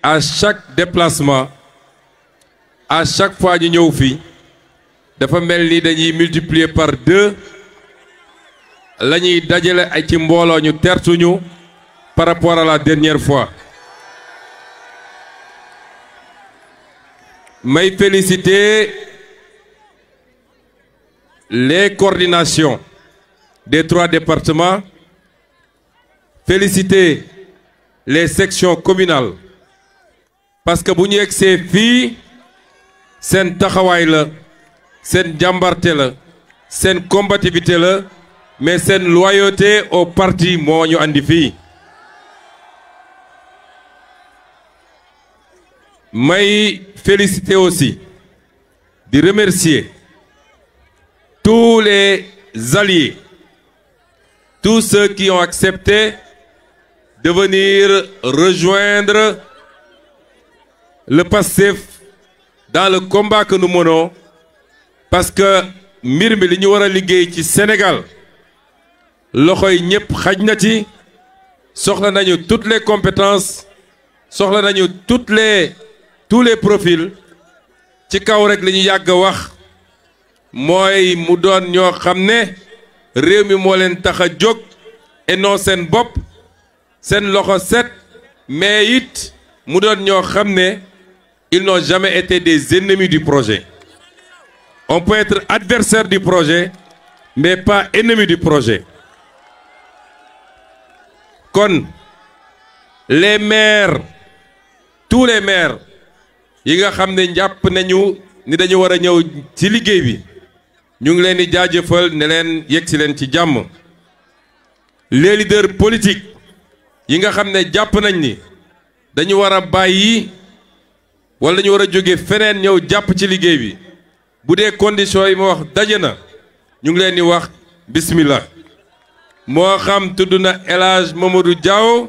à chaque déplacement à chaque fois ñu ñëw fii dafa mel ni dañuy multiplier par 2 la ñuy dajale ay ci mbooloo ñu tertuñu par rapport à la dernière fois. may féliciter les coordinations des 3 départements, féliciter les sections communales parce que bu ñu yegsee fii seen taxawaay la seen jàmbarte la seen combativité la mais seen loyauté au parti moo ñu andi fii. may féliciter aussi di remercier tous les alliés, tous ceux qui ont accepté de venir rejoindre le PASTEF dans le combat que nous menons parce que mbir mi li ñu war a liggéey ci Sénégal loxoy ñëpp xaj na ci soxla nañu toutes les compétences soxla nañu tous les profils ci kaw rek li ñu yàgg a wax mooy mu doon ñoo xam ne réew mi moo leen tax a jóg et non seen bopp seen loxo set mais it mu doon ñoo xam ne ils n'ont jamais été des ennemis du projet. On peut être adversaire du projet mais pas ennemi du projet. Kon les maires tous les maires yi nga xam ne jàpp nañu ni dañu war a ñëw ci liggéey bi ñu ngi leen di jaajëfal ne leen yegg si leen ci jàmm. Les leaders politiques yi nga xam ne jàpp nañ ni dañu war a bàyyi wala dañu war a jóge feneen ñëw jàpp ci liggéey bi bu dee conditions yi ma wax daje na ñu ngi leen di wax bismillah. moo xam tudd na El Hadj Mamadou Diaw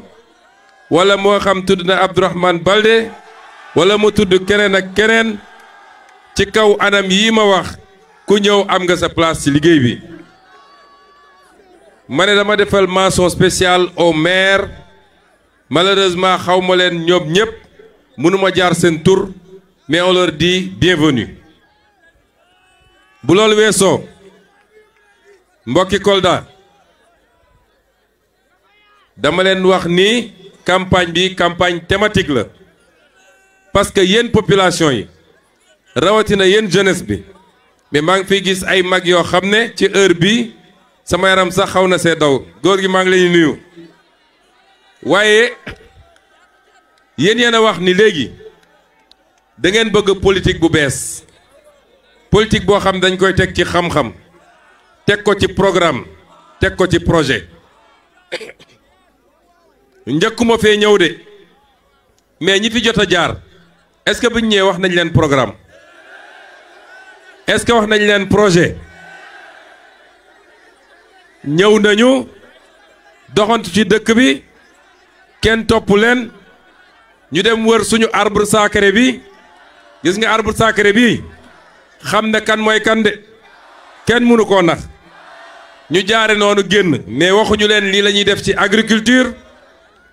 wala moo xam tudd na Abdourahmane Baldé wala mu tudd keneen ak keneen ci kaw anam yi ma wax ku ñëw am nga sa place ci liggéey bi. ma ne dama defal mention spéciale au maire malheureusement xaw ma leen ñoom ñëpp mënuma jaar seen tur mais on leur dit bienvenue. bu loolu weesoo mbokki Kolda dama leen wax ni campagne bi campagne thématique la parce que yéen population yi rawatina yéen jeunesse bi mais maa ngi fiy gis ay mag yoo xam ne ci heure bi sama yaram sax xaw na see daw góor gi maa ngi leen nuyu waaye yéen yéen a wax ni léegi da ngeen bëgg politique bu bees politique boo xam dañ koy teg ci xam-xam teg ko ci programme teg ko ci projet njëkkuma fee ñëw de mais ñi fi jot a jaar est-ce que buñ ñëwee wax nañ leen programme est-ce que wax nañ leen projet ñëw nañu doxantu ci dëkk bi kenn topp leen ñu dem wër suñu arbre sacré bi gis nga arbre sacré bi xam ne kan mooy kan de kenn mënu koo nax ñu jaare noonu génn mais waxuñu leen lii la ñuy def ci agriculture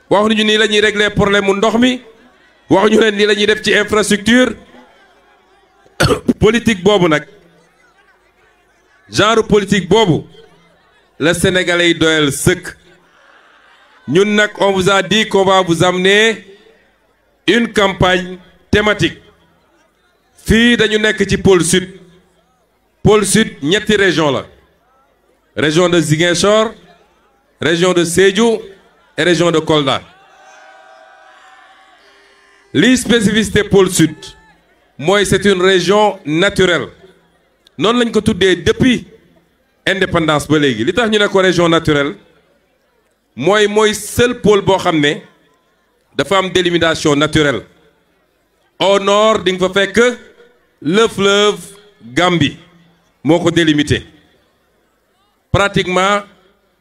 waxuñu nii la ñuy régler problème mu ndox mi waxuñu leen lii la ñuy def ci infrastructure politique boobu nag genre politique boobu la Sénégalais yi doyal sëkk ñun nag on vous a dit qu'on va vous amener une campagne thématique fii dañu nekk ci pôle sud ñetti région la région de Ziguinchor région de Sédhiou et région de Kolda li spécificité pôle sud mooy c'est une région naturelle noonu lañ ko tuddee depuis indépendance ba léegi li tax ñu ne ko région naturelle mooy seul pôle boo xam ne dafa am délimitation naturelle au nord di nga fa fekk le fleuve Gambie moo ko délimité pratiquement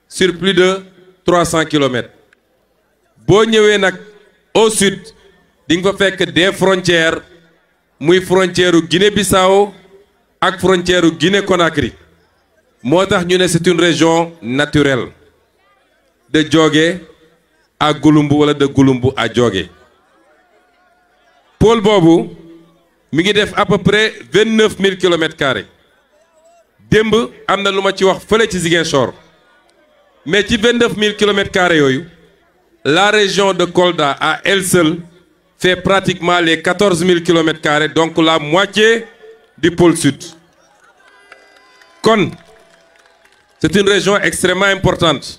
sur plus de 300 kilomètres boo ñëwee nag au sud di nga fa fekk des frontières muy frontière u Guinée-Bissau ak frontière u Guinée-Conakry moo tax ñu ne c'est une région naturelle de Diogué à Gouloumbou wala de Gouloumbou à Diogué pôle boobu mi ngi def à peu près 29 000 km². démb am na lu ma ci wax fële ci Ziguinchor mais ci 29 000 km² yooyu la région de Kolda à elle seule fait pratiquement les 14 000 km², donc la moitié du pôle sud. Kon c'est une région extrêmement importante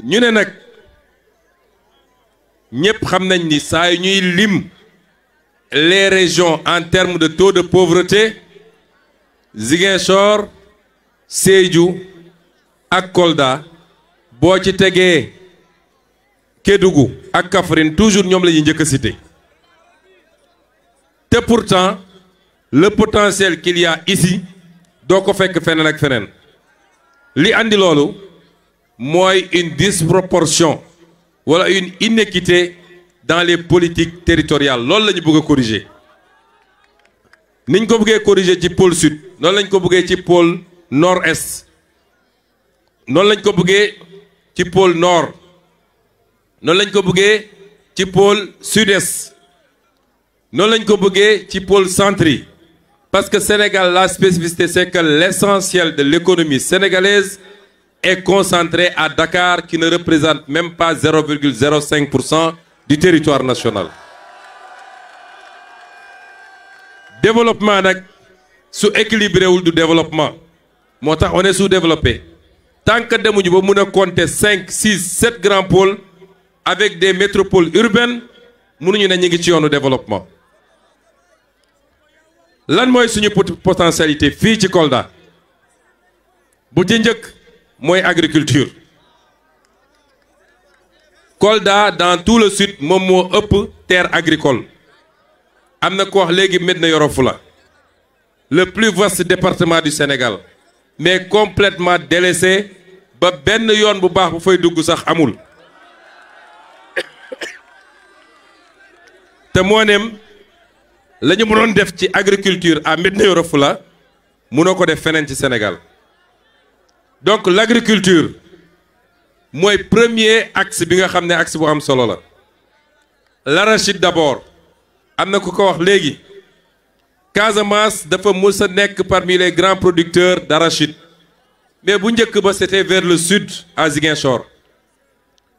ñu ne nag ñëpp xam nañ ni saa yu ñuy lim les régions en termes de taux de pauvreté Ziguinchor Sédhiou ak Kolda boo ci tegee Kédougou ak Kaffrine toujours ñoom la ñuy njëkk a cité te pourtant le potentiel qu'il y a ici doo ko fekk feneen ak feneen li andi loolu mooy une disproportion wala une inéquité dans les politiques territoriales loolu la ñu bëgg a corriger niñ ko bëggee corriger ci pôle sud noonu lañ ko bëggee ci pôle nord-est noonu lañ ko bëggee ci pôle nord noonu lañ ko bëggee ci pôle sud-est noonu lañ ko bëggee ci pôle centre yi parce que Sénégal la spécificité c'est que l'essentiel de l'économie sénégalaise est concentré à Dakar qui ne représente même pas 0,05% du territoire national. Développement nag su équilibré wul du développement moo tax on est sous-développé tant que demuñu ba mun a compter 5 6 7 grands pôles avec des métropoles urbaines mënuñu ne ñu ngi ci yoonu développement. lan mooy suñu potentialité fii ci Kolda bu ci njëkk mooy agriculture Kolda dans tout le sud moom moo ëpp terre agricole am na ko wax léegi Médina Yoro Foulah le plus vaste département du Sénégal mais complètement délaissé ba benn yoon bu baax bu fay dugg sax amul te moo nem la ñu mënoon def ci agriculture à Médina Yoro Foulah mënoo ko def feneen ci Sénégal donc l'agriculture mooy premier axe bi nga xam ne axe bu am solo la l'arachide d'abord am na ku ko wax léegi Casamance dafa mës a nekk parmi les grands producteurs d'arachide mais bu njëkk ba c'était vers le sud à Ziguinchor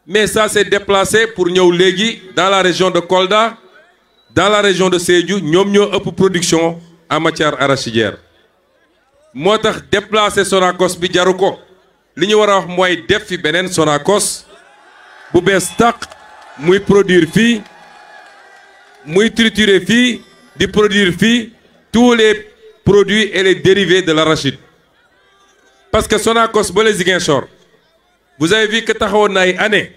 mais ça s'est déplacé pour ñëw léegi dans la région de Kolda dans la région de Sédhiou ñoom ñoo ëpp production en matière arachidière moo tax déplacer Sonacos bi jaru ko li ñu war a wax mooy def fi beneen Sonacos bu bees tàq muy produire fii muy triturer fii di produire fii tous les produits et les dérivés de l'arachide parce que Sonacos ba les Ziguinchor vous avez vu que taxawoon na ay années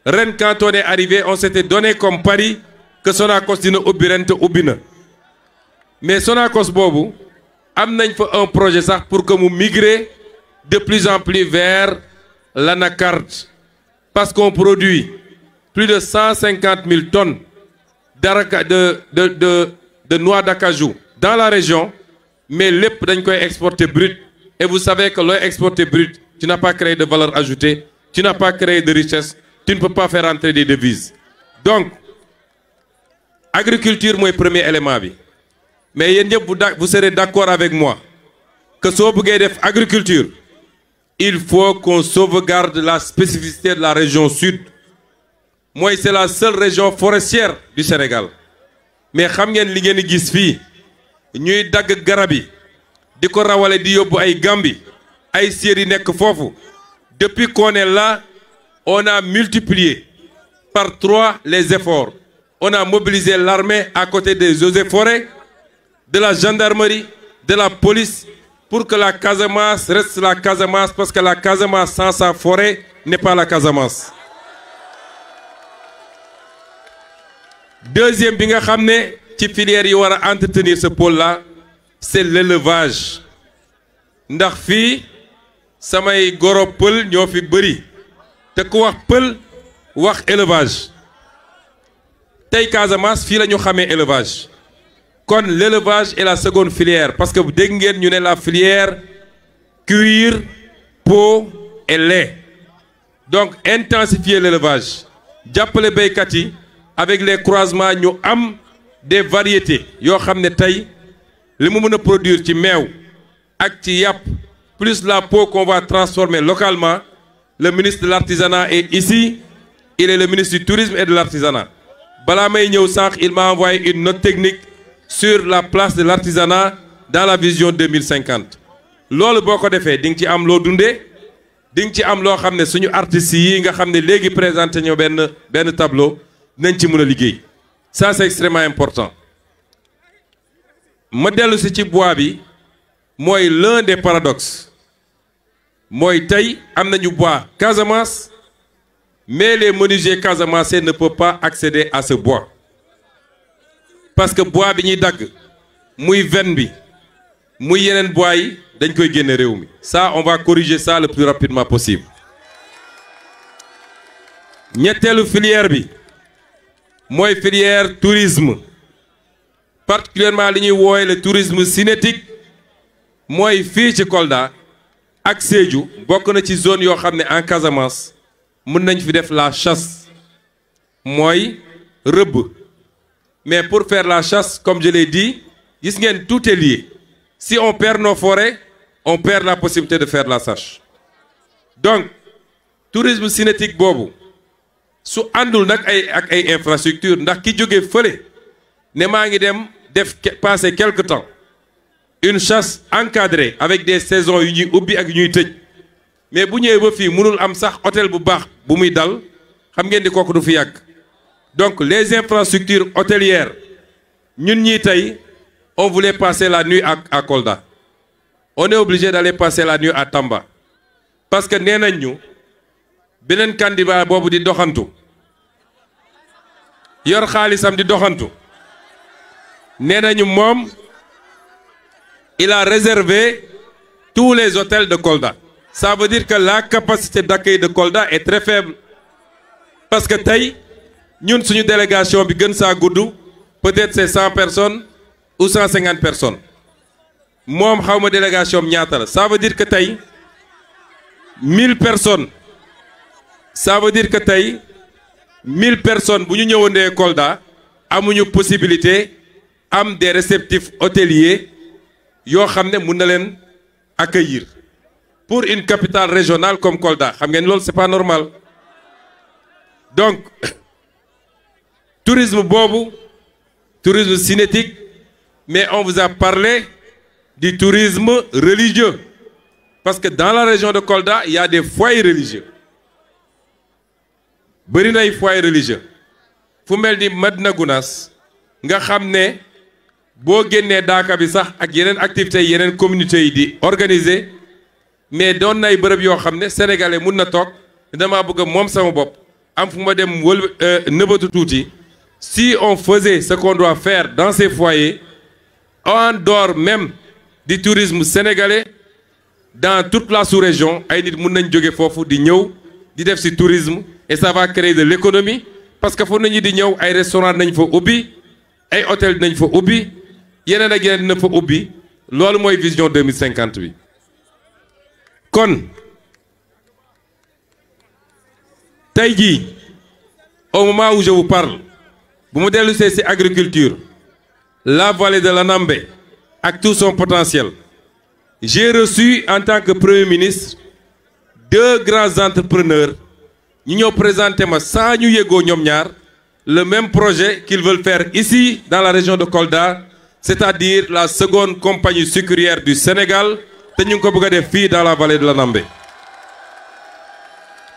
ren quand on est arrivé on s'était donné comme pari que Sonacos dina ubbi ren te ubbi na mais Sonacos boobu am nañ fa un projet sax pour que mu migrer de plus en plus vers l'anacarde parce qu'on produit plus de 150 000 tonnes de noix d'acajou dans la région mais lépp dañ koy exporter brut et vous savez que looy exporter brut tu n'as pas créé de valeur ajoutée tu n'as pas créé de richesse tu ne peux pas faire entrer des devises donc agriculture mooy premier élément bi mais yéen ñëpp vous serez d'accord avec moi que soo bëggee def agriculture il faut qu'on sauvegarde la spécificité de la région sud mooy c'est la seule région forestière du Sénégal mais xam ngeen li ngeen di gis fii ñuy dagg garab yi di ko rawale di yóbbu ay Gambie ay séer yi nekk foofu depuis qu'on est là on a multiplié par 3 les efforts on a mobilisé l'armée à côté des eaux et forêts de la gendarmerie de la police pour que la Casamance reste la Casamance parce que la Casamance sans sa forêt n'est pas la Casamance. Deuxième bi nga xam ne ci filière yi war a entretenir ce pôle-là c'est l'élevage ndax fii samay goro pël ñoo fi bëri te ku wax pël wax élevage tey Casamance fii la ñu xamee élevage kon l'élevage est la seconde filière parce que dégg ngeen ñu ne la filière cuir peau et lait donc intensifier l'élevage jàppale béykat yi avec les croisements ñu am des variétés yoo xam ne tey li mu mën a produire ci meew ak ci yàpp plus la peau qu'on va transformer localement. Le ministre de l'artisanat est ici, il est le ministre du tourisme et de l'artisanat. Bala may ñëw sànq il m'a envoyé une note technique sur la place de l'artisanat dans la vision 2050. loolu boo ko defee di nga ci am loo dundee di nga ci am loo xam ne suñu artistes yi nga xam ne léegi présenté ñoo benn tableau nañ ci mën a liggéey. Ça c'est extrêmement important. ma dellu si ci bois bi mooy l'un des paradoxes. mooy tey am nañu bois Casamance mais les menuisiers casamançais ne peuvent pas accéder à ce bois parce que bois bi ñuy dagg muy veine bi muy yeneen bois yi dañ koy génne réew mi. Ça on va corriger ça le plus rapidement possible. ñetteelu filière bi mooy filière tourisme particulièrement li ñuy woowe le tourisme cinétique mooy fii ci Kolda ak Sédhiou bokk na ci zone yoo xam ne en Casamance mën nañ fi def la chasse mooy rëbb mais pour faire la chasse comme je l'ai dit gis ngeen tout est lié si on perd nos forêts on perd la possibilité de faire la chasse donc tourisme cinétique boobu su àndul nag ak ay infrastructure ndax ki jóge fële ne maa ngi dem def passer quelque temps une chasse encadrée avec des saisons yu ñuy ubbi ak yu ñuy tëj mais bu ñëwee ba fii mënul am sax hôtel bu baax bu muy dal xam ngeen di kooku du fi yàgg donc les infrastructures hôtelières ñun ñii tey on voulait passer la nuit à Kolda on est obligé d'aller passer la nuit à Tamba parce que nee nañ ñu beneen candidat boobu di doxantu yor xaalisam di doxantu nee nañu moom il a réservé tous les hôtels de Kolda. Ça veut dire que la capacité d'accueil de Kolda est très faible. Parce que tey ñun suñu délégation bi gën saa gudd peut-être c'est 100 personnes ou 150 personnes. moom xawma délégation am ñaata la. Ça veut dire que tey 1000 personnes. Ça veut dire que tey 1000 personnes bu ñu ñëwandee Kolda amuñu possibilité am des réceptifs hôteliers. yoo xam ne mun na leen accueillir pour une capitale régionale comme Kolda xam ngeen loolu c'est pas normal donc tourisme boobu tourisme cinétique mais on vous a parlé du tourisme religieux parce que dans la région de Kolda il y a des foyers religieux bëri na ay foyers religieux fu mel ni Madina Gounass nga xam ne boo génnee daaka bi sax ak yeneen activités yeneen communautés yi di organiser mais doon nay bërëb yoo xam ne sénégalais mun na toog damaa bëgg a moom sama bopp am fu ma dem nëbatu tuuti si on faisait ce qu'on doit faire dans ces foyers en dehors même du tourisme sénégalais dans toute la sous-région ay nit mun nañ jóge foofu di ñëw di def ci tourisme et ça va créer de l'économie parce que foofu nañu di ñëw ay restaurant nañ fa ubbi ay hôtel nañ fa ubbi yeneen ak yeneen dina fa ubbi loolu mooy vision 2050 bi kon tey jii au moment où je vous parle bu mu dellu see ci agriculture la vallée de l'Anambé ak tout son potentiel j'ai reçu en tant que premier ministre 2 grands entrepreneurs ñu ñëw présenter ma saa ñu yëgoo ñoom ñaar le même projet qu'ils veulent faire ici dans la région de Kolda c'est-à-dire la seconde compagnie sucrière du Sénégal te ñu ngi ko bëgg a def fii dans la vallée de l'Anambé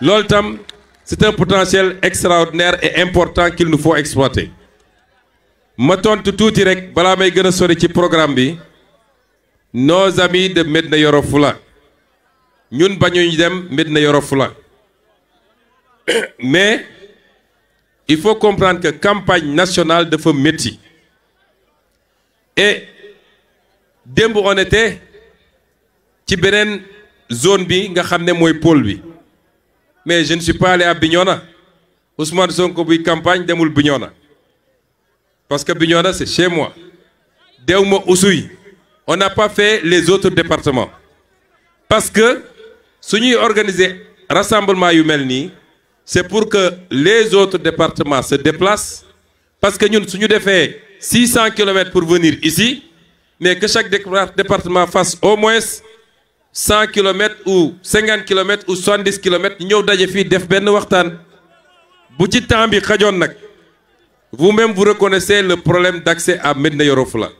loolu tam c'est un potentiel extraordinaire et important qu'il nous faut exploiter ma tontu tuuti rek balaa may gën a sori ci programme bi nos amis de Médina Yoro Fula ñun bañuñu dem Médina Yoro Fula mais il faut comprendre que campagne nationale dafa métti et démb on était ci beneen zone bi nga xam ne mooy pôle bi mais je ne suis pas allé à Bignona Ousmane Sonko buy campagne demul Bignona parce que Bignona c'est chez moi dewma Oussouye on n'a pas fait les autres départements parce que su ñuy organiser rassemblement yu mel nii c'est pour que les autres départements se déplacent parce que ñun suñu defee 600 km pour venir ici mais que chaque département fasse au moins 100 km ou 50 km ou 70 km ñu ñëw daje fii def benn waxtaan bu ci temps bi xajoon nag vous-même vous reconnaissez le problème d'accès à Médina Yoro Foulah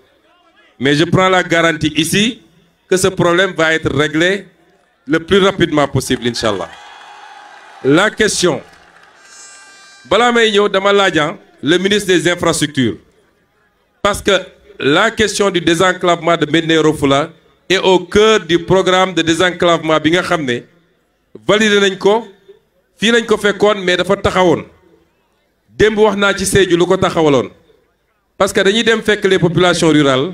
mais je prends la garantie ici que ce problème va être réglé le plus rapidement possible inchallah. La question balaa may ñëw dama laajan le ministre des infrastructures parce que la question du désenclavement de Médina Yoro Foulah est au cœur du programme de désenclavement bi nga xam ne validé nañ ko fii lañ ko fekkoon mais dafa taxawoon démb wax naa ci Sédhiou lu ko taxawaloon parce que dañuy dem fekk les populations rurales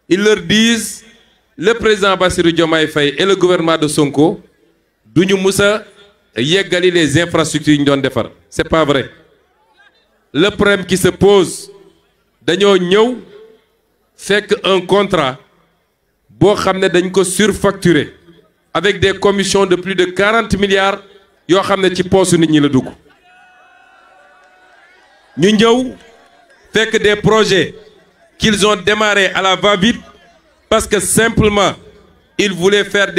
ils leur disent le président Bassirou Diomaye Faye et le gouvernement de Sonko duñu mus a yeggali les infrastructures yi ñu doon defar c'est pas vrai le problème qui se pose dañoo ñëw fekk un contrat boo xam ne dañ ko surfacturé avec des commissions de plus de 40 milliards yoo xam ne ci poosu nit ñi la dugg ñu ñëw fekk des projets qu'ils ont démarré à la va-vite parce que simplement ils voulaient faire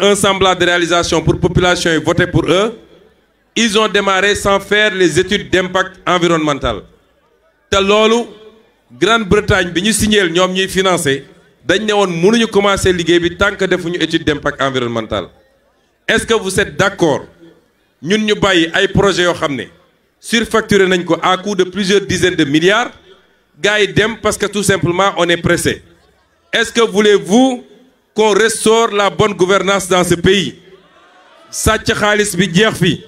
un semblant de réalisation pour population yi voter pour eux ils ont démarré sans faire les études d'impact environnemental te loolu Grande-Bretagne bi ñu signeel ñoom ñuy financer dañ ne woon mënuñu commencer liggéey bi tant que defuñu étude d'impact environnemental est-ce que vous êtes d'accord ñun ñu bàyyi ay projets yoo xam ne surfacturé nañ ko à coût de plusieurs dizaines de milliards gars yi dem parce que tout simplement on est pressé est-ce que voulez-vous qu'on restaure la bonne gouvernance dans ce pays sàcc xaalis bi jeex fi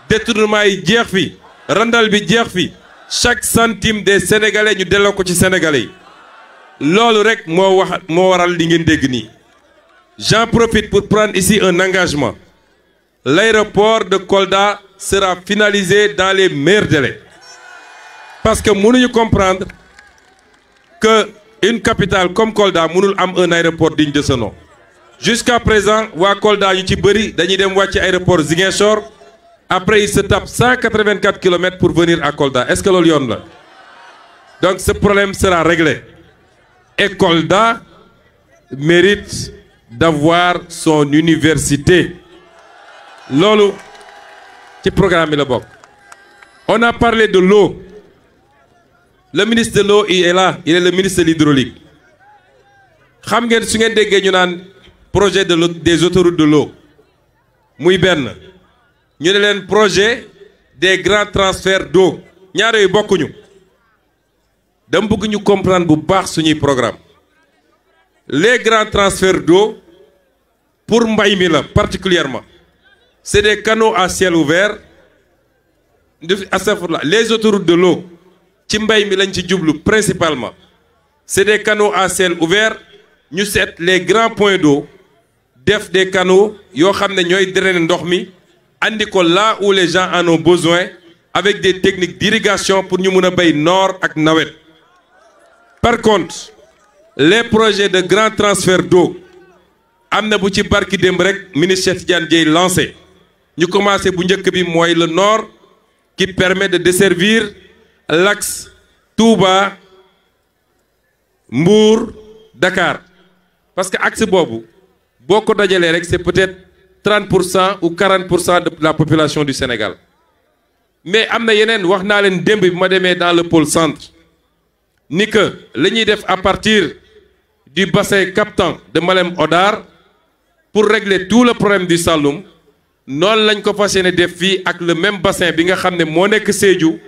détournement yi jeex fi randal bi jeex fi chaque centime des Sénégalais ñu delloo ko ci Sénégalais yi loolu rek moo waral li ngeen dégg nii j'en profite pour prendre ici un engagement l'aéroport de Kolda sera finalisé dans les meilleurs délais parce que mënuñu comprendre que une capitale comme Kolda mënul am un aéroport digne de ce nom jusqu'à présent waa Kolda ñu ci bëri dañuy dem wàcc aéroport Ziguinchor après ils se tapent 184 kilomètres pour venir à Kolda est-ce que loolu yoon la donc ce problème sera réglé et Kolda mérite d'avoir son université loolu ci programme bi la bokk. On a parlé de l'eau. Le ministre de l'eau il est là, il est le ministre de l'hydraulique. Xam ngeen su ngeen déggee ñu naan projet des autoroutes de l'eau muy benn ñu ne leen projet des grands transferts d'eau ñaar yooyu bokkuñu dama bëgg ñu comprendre bu baax suñuy programme les grands transferts d'eau pour mbay mi la particulièrement c'est des canaux à ciel ouvert les autoroutes de l'eau ci mbay mi lañ ci jublu principalement c'est des canaux à ciel ouvert ñu seet les grands points d'eau def des canaux yoo xam ne ñooy drainer ndox mi andi ko là où les gens en ont besoin avec des techniques d'irrigation pour ñu mun a béy noor ak nawet. Par contre les projets de grand transfert d'eau am na bu ci barki démb rek ministre Cheikh Tidiane Dièye lancé ñu commencé bu njëkk bi mooy le nord qui permet de desservir l'axe Touba Mbour Dakar parce que axe boobu boo ko dajalee rek c'est peut-être 30% ou 40% de la population du Sénégal mais am na yeneen wax naa leen démb bi ma demee dans le pôle centre ni que la ñuy def à partir du bassin captant de Malem Hodar pour régler tout le problème du Saloum noonu lañ ko fas yéene def fii ak le même bassin bi nga xam ne moo nekk Sédhiou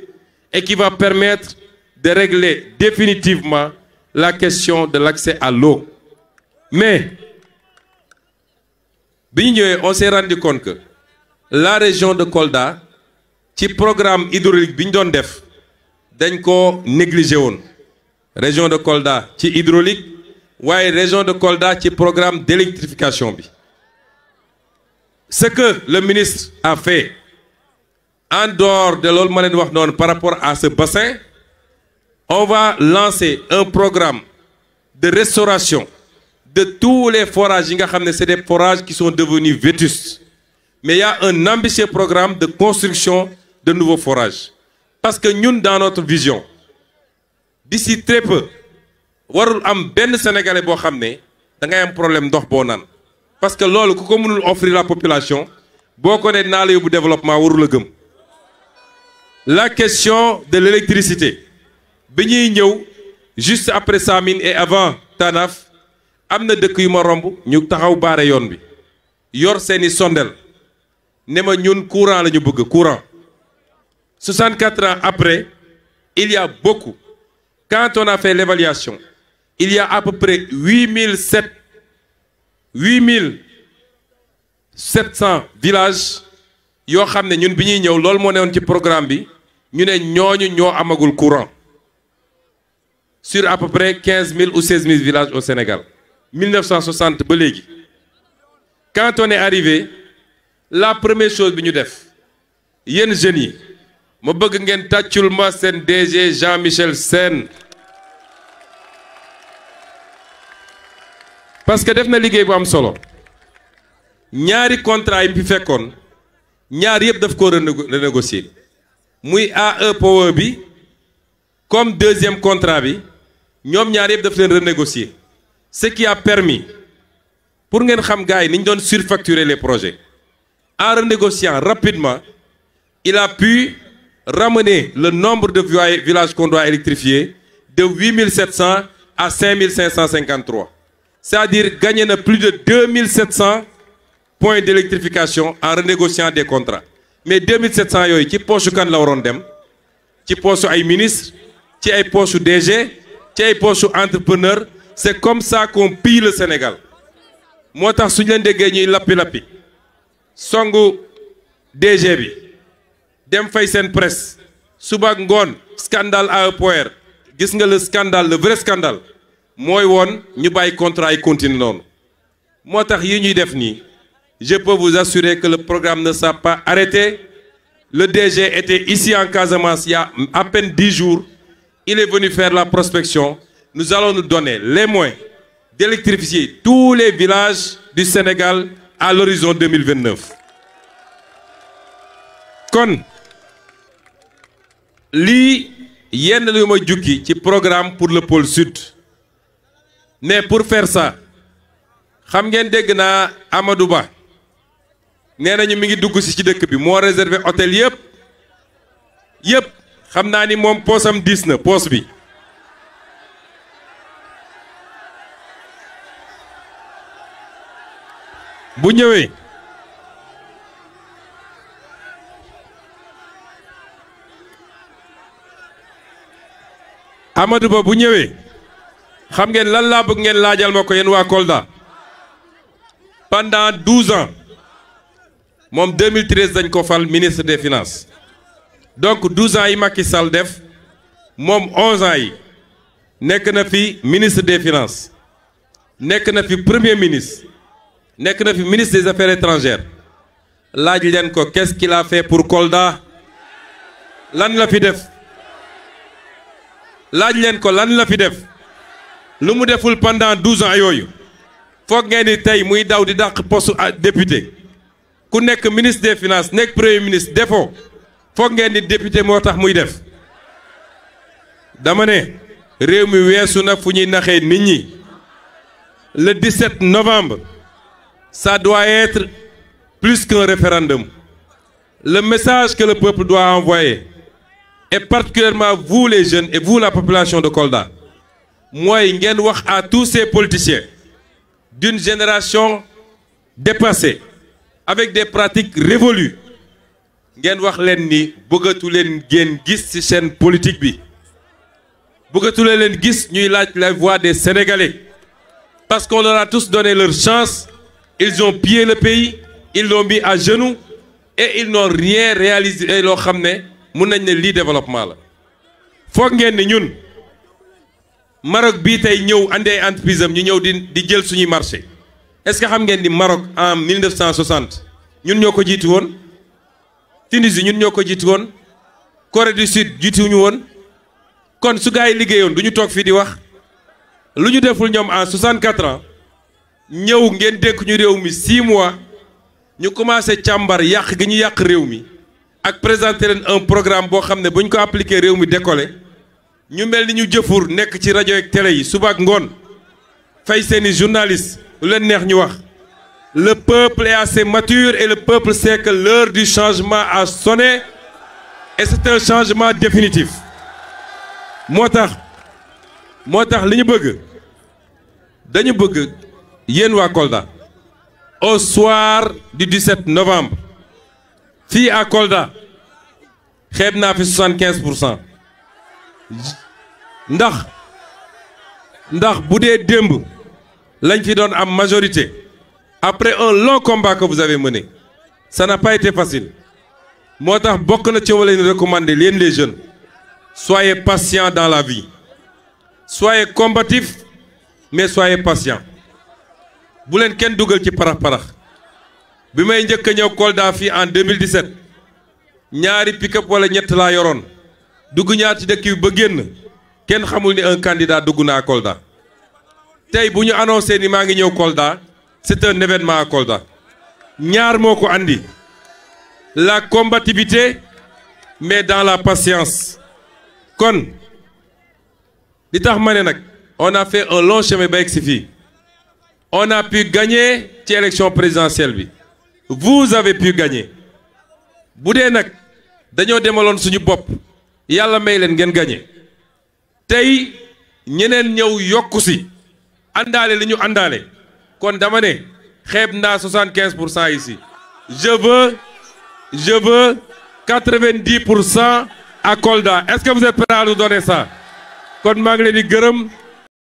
et qui va permettre de régler définitivement la question de l'accès à l'eau mais bi ñu ñëwee on s'est rendu compte que la région de Kolda ci programme hydraulique bi ñu doon def dañ ko négligé woon région de Kolda ci hydraulique waaye région de Kolda ci programme d'électrification bi ce que le ministre a fait en dehors de loolu ma leen wax noonu par rapport à ce bassin on va lancer un programme de restauration de tous les forages yi nga xam ne c'est des forages qui sont devenus vétustes mais il y a un ambitieux programme de construction de nouveaux forages parce que ñun dans notre vision d'ici très peu warul am benn sénégalais boo xam ne da ngay am problème ndox boo naan parce que loolu ku ko mënul offrir la population boo ko ne naa la yóbbu développement warul a gëm. La question de l'électricité bi ñuy ñëw juste après Samine et avant Tanaf am na dëkk yu ma romb ñu taxaw baare yoon bi yor seeni sondel ne ma ñun courant la ñu bëgg courant 64 ans après il y a beaucoup. Quand on a fait l'évaluation il y a à peu près 8700 villages yoo xam ne ñun bi ñuy ñëw loolu moo newoon ci programme bi ñu ne ñooñu ñoo amagul courant sur à peu près 15 000 ou 16 000 villages au Sénégal 1960 ba léegi. Quand on est arrivé la première chose bi ñu def yéen jeunes yi ma bëgg ngeen tàccul ma seen DG Jean-Michel Sène parce que def na liggéey bu am solo ñaari contrat yi fi fekkoon ñaar yëpp daf ko renégocier muy AE Power bi comme deuxième contrat bi ñoom ñaar yëpp daf leen renégocier ce qui a permis pour ngeen xam gars yi ni ñu doon surfacturer les projets en renégociant rapidement il a pu ramener le nombre de villages qu'on doit électrifier de 8700 à 5553 c'est-à-dire gagner na plus de 2700 points d'électrification en renégociant des contrats mais 2700 yooyu ci poche kan la waroon dem ci poche ay ministre ci ay poche DG ci ay poche entrepreneur c'est comme ça qu'on pille le Sénégal moo tax suñu leen déggee ñuy lappi songu DG bi dem fay seen presse suba ak ngoon scandale à EPOER gis nga le scandale le vrai scandale mooy woon ñu bàyyi contrat yi continue noonu moo tax yi ñuy def nii je peux vous assurer que le programme ne sera pas arrêté. Le DG était ici en Casamance il y a à peine 10 jours. Il est venu faire la prospection. Nous allons nous donner les moyens d'électrifier tous les villages du Sénégal à l'horizon 2029. Kon lii yenn lu ma jukki ci programme pour le pôle sud. Mais pour faire ça xam ngeen dégg naa Amadou Ba nee nañu mi ngi dugg ci dëkk bi moo réservé hôtel yëpp xam naa ni moom poosam diis na poos bi bu ñëwee Amadou Ba bu ñëwee xam ngeen lan laa bëgg ngeen laajal ma ko yéen waa Kolda pendant 12 ans moom 2013 dañ ko fal ministre des finances donc 12 ans yi Macky Sall def moom 11 ans yi nekk na fi ministre des finances nekk na fi premier ministre nekk na fi ministre des affaires étrangères laaj leen ko qu'est-ce qu'il a fait pour Kolda lan la fi def laaj leen ko lan la fi def lu mu deful pendant 12 ans yooyu foog ngeen ni tey muy daw di dàq poste député ku nekk ministre des finances nekk premier ministre defoo foog ngeen ni député moo tax muy def dama ne réew mi weesu na fu ñuy naxee nit ñi le 17 novembre ça doit être plus qu'un référendum le message que le peuple doit envoyer et particulièrement vous les jeunes et vous la population de Kolda mooy ngeen wax à tous ces politiciens d'une génération dépassée avec des pratiques révolues ngeen wax leen ni bëggatu leen ngeen gis ci seen politique bi bëggatu leen gis ñuy laaj la voix des Sénégalais parce qu'on leur a tous donné leur chance ils ont pillé le pays ils l'ont mis à genoux et ils n'ont rien réalisé loo xam ne mun nañ ne lii développement la foog ngeen ni ñun Maroc bii tey ñëw andi ay entreprise am ñu ñëw di jël suñuy marché est-ce que xam ngeen ni Maroc en 1960 ñun ñoo ko jiitu woon Tunisie ñun ñoo ko jiitu woon Corée du Sud jiituñu woon kon su gaa yi liggéeyoon du ñu toog fii di wax lu ñu deful ñoom en 64 ans ñëw ngeen dénk ñu réew mi 6 mois ñu commencé càmbar yàq gi ñu yàq réew mi ak présenter leen un programme boo xam ne bu ñu ko appliquer réew mi décoller ñu mel ni ñu jëfur nekk ci rajo ak télé yi suba ak ngoon fay seeni journaliste lu leen neex ñu wax le peuple est assez mature et le peuple sait que l'heure du changement a sonné et c'est un changement définitif moo tax li ñu bëgg dañu bëgg yéen waa Kolda au soir du 17 novembre fii à Kolda xeeb naa fi 75% ndax bu dee démb lañ fi doon am majorité après un long combat que vous avez mené ça n'a pas été facile moo tax bokk na ci wala leen recommander yéen les jeunes soyez patients dans la vie soyez combatifs mais soyez patients bu leen kenn dugal ci parax-parax bi may njëkk a ñëw Kolda fii en 2017 ñaari pick-up wala ñett laa yoroon dugg ñaar ci dëkk bi ba génn kenn xamul ni un candidat dugg naa Kolda tey bu ñu annoncé ni maa ngi ñëw Kolda c'est un événement à Kolda ñaar moo ko andi la combativité mais dans la patience kon li tax ma ne nag on a fait un long chemin ba egsi fii on a pu gagner ci élection présidentielle bi vous avez pu gagner bu dee nag dañoo demaloon suñu bopp yàlla may leen ngeen gagner tey ñeneen ñëw yokku si àndaale li ñu àndaale kon dama ne xeeb naa 75% ici je veux 90% à Kolda est-ce que vous êtes prêts à nous donner ça kon maa ngi leen di gërëm